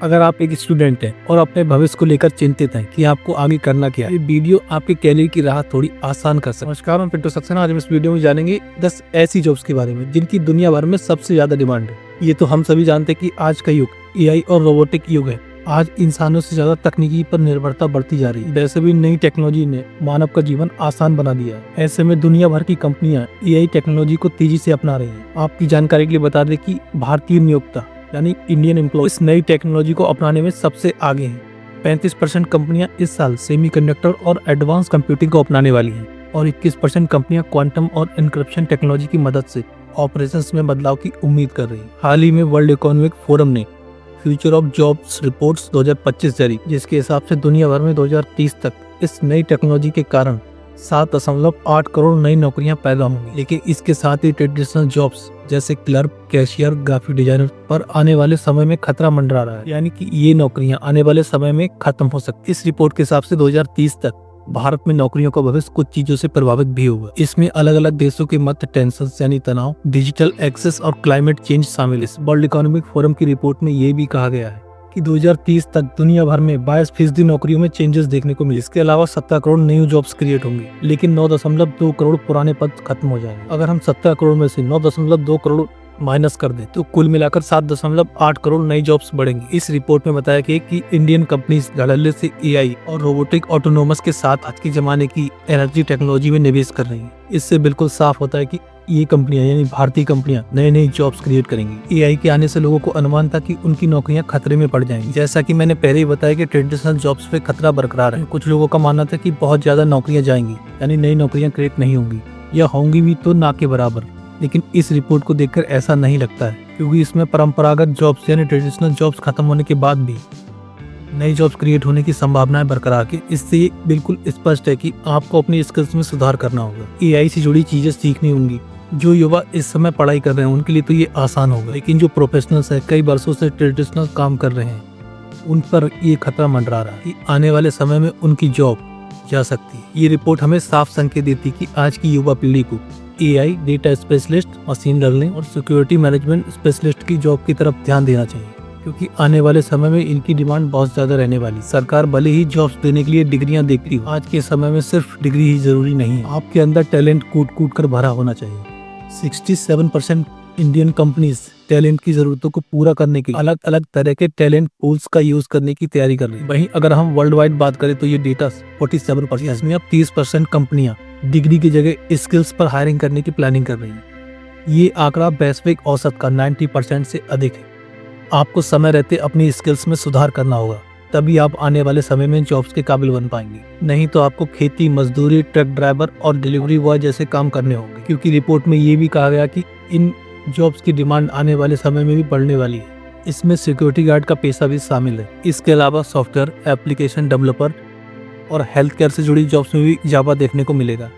अगर आप एक स्टूडेंट हैं और अपने भविष्य को लेकर चिंतित हैं कि आपको आगे करना क्या है, ये वीडियो आपके कैरियर की राह थोड़ी आसान कर सकता है। नमस्कार, मैं पिंटू सक्सेना। आज हम इस वीडियो में जानेंगे 10 ऐसी जॉब्स के बारे में जिनकी दुनिया भर में सबसे ज्यादा डिमांड है। ये तो हम सभी जानते हैं कि आज का युग एआई और रोबोटिक युग है। आज इंसानों से ज्यादा तकनीकी पर निर्भरता बढ़ती जा रही है। वैसे भी नई टेक्नोलॉजी ने मानव का जीवन आसान बना दिया है। ऐसे में दुनिया भर की कंपनियां एआई टेक्नोलॉजी को तेजी से अपना रही हैं। आपकी जानकारी के लिए बता दें कि भारतीय नियोक्ता यानी इंडियन एम्प्लॉय इस नई टेक्नोलॉजी को अपनाने में सबसे आगे हैं। 35% कंपनियां इस साल सेमीकंडक्टर और एडवांस कंप्यूटिंग को अपनाने वाली हैं और 21% कंपनियां क्वांटम और एन्क्रिप्शन टेक्नोलॉजी की मदद से ऑपरेशंस में बदलाव की उम्मीद कर रही हैं। हाल ही में वर्ल्ड इकोनॉमिक फोरम ने फ्यूचर ऑफ जॉब्स रिपोर्ट्स 2025 जारी, जिसके हिसाब से दुनिया भर में 2030 तक इस नई टेक्नोलॉजी के कारण 7.8 करोड़ नई नौकरियां पैदा होंगी। लेकिन इसके साथ ही ट्रेडिशनल जॉब्स जैसे क्लर्क, कैशियर, ग्राफिक डिजाइनर पर आने वाले समय में खतरा मंडरा रहा है, यानी कि ये नौकरियां आने वाले समय में खत्म हो सकती। इस रिपोर्ट के हिसाब से 2030 तक भारत में नौकरियों का भविष्य कुछ चीजों से प्रभावित भी होगा। इसमें अलग अलग देशों के मध्य टेंशन यानी तनाव, डिजिटल एक्सेस और क्लाइमेट चेंज शामिल है। इस वर्ल्ड इकोनॉमिक फोरम की रिपोर्ट में ये भी कहा गया है कि 2030 तक दुनिया भर में 22% नौकरियों में चेंजेस देखने को मिले। इसके अलावा 17 करोड़ न्यू जॉब्स क्रिएट होंगी, लेकिन 9.2 करोड़ पुराने पद खत्म हो जाएंगे। अगर हम 17 करोड़ में से 9.2 करोड़ माइनस कर दे तो कुल मिलाकर 7.8 करोड़ नई जॉब्स बढ़ेंगी। इस रिपोर्ट में बताया गया कि इंडियन कंपनीज धड़ल्ले से एआई और रोबोटिक ऑटोनोमस के साथ आज के जमाने की एनर्जी टेक्नोलॉजी में निवेश कर रही हैं। इससे बिल्कुल साफ होता है कि ये कंपनियां यानी भारतीय कंपनियां नई जॉब्स क्रिएट करेंगी। एआई के आने से लोगों को अनुमान था कि उनकी नौकरियां खतरे में पड़ जाएंगी। जैसा कि मैंने पहले ही बताया कि ट्रेडिशनल जॉब्स पे खतरा बरकरार है। कुछ लोगों का मानना था कि बहुत ज्यादा नौकरियां जाएंगी, यानी नई नौकरियां क्रिएट नहीं होंगी या होंगी भी तो ना के बराबर। लेकिन इस रिपोर्ट को देखकर ऐसा नहीं लगता है, क्योंकि इसमें परंपरागत जॉब्स यानी ट्रेडिशनल जॉब्स खत्म होने के बाद भी नई जॉब्स क्रिएट होने की संभावनाएं बरकरार है। इससे ये बिल्कुल स्पष्ट है कि आपको अपनी स्किल्स में सुधार करना होगा। एआई से जुड़ी चीजें सीखनी होंगी। जो युवा इस समय पढ़ाई कर रहे हैं उनके लिए तो ये आसान होगा, लेकिन जो प्रोफेशनल्स है कई वर्षों से ट्रेडिशनल काम कर रहे हैं उन पर ये खतरा मंडरा रहा है कि आने वाले समय में उनकी जॉब जा सकती है। ये रिपोर्ट हमें साफ संकेत देती कि आज की युवा पीढ़ी को AI, data specialist, machine learning और सिक्योरिटी मैनेजमेंट स्पेशलिस्ट की जॉब की तरफ ध्यान देना चाहिए, क्योंकि आने वाले समय में इनकी डिमांड बहुत ज्यादा रहने वाली। सरकार भले ही जॉब्स देने के लिए डिग्रियां देखती हो, आज के समय में सिर्फ डिग्री ही जरूरी नहीं है। आपके अंदर टैलेंट कूट कर भरा होना चाहिए। 67% इंडियन कंपनीज टैलेंट की जरूरतों को पूरा करने के अलग अलग तरह के टैलेंट पूल्स का यूज करने की तैयारी कर रही है। वहीं अगर हम वर्ल्ड वाइड बात करें तो ये डेटा 47%, इसमें अब 30% कंपनियां डिग्री की जगह स्किल्स पर हायरिंग करने की प्लानिंग कर रही हैं। ये आंकड़ा वैश्विक औसत का 90% से अधिक है। आपको समय रहते अपनी स्किल्स में सुधार करना होगा, तभी आप आने वाले समय में जॉब्स के काबिल बन पाएंगे। नहीं तो आपको खेती, मजदूरी, ट्रक ड्राइवर और डिलीवरी बॉय जैसे काम करने होंगे, क्योंकि रिपोर्ट में ये भी कहा गया कि इन जॉब्स की डिमांड आने वाले समय में भी बढ़ने वाली है। इसमें सिक्योरिटी गार्ड का पेशा भी शामिल है। इसके अलावा सॉफ्टवेयर एप्लीकेशन डेवलपर और हेल्थ केयर से जुड़ी जॉब्स में भी इजाफा देखने को मिलेगा।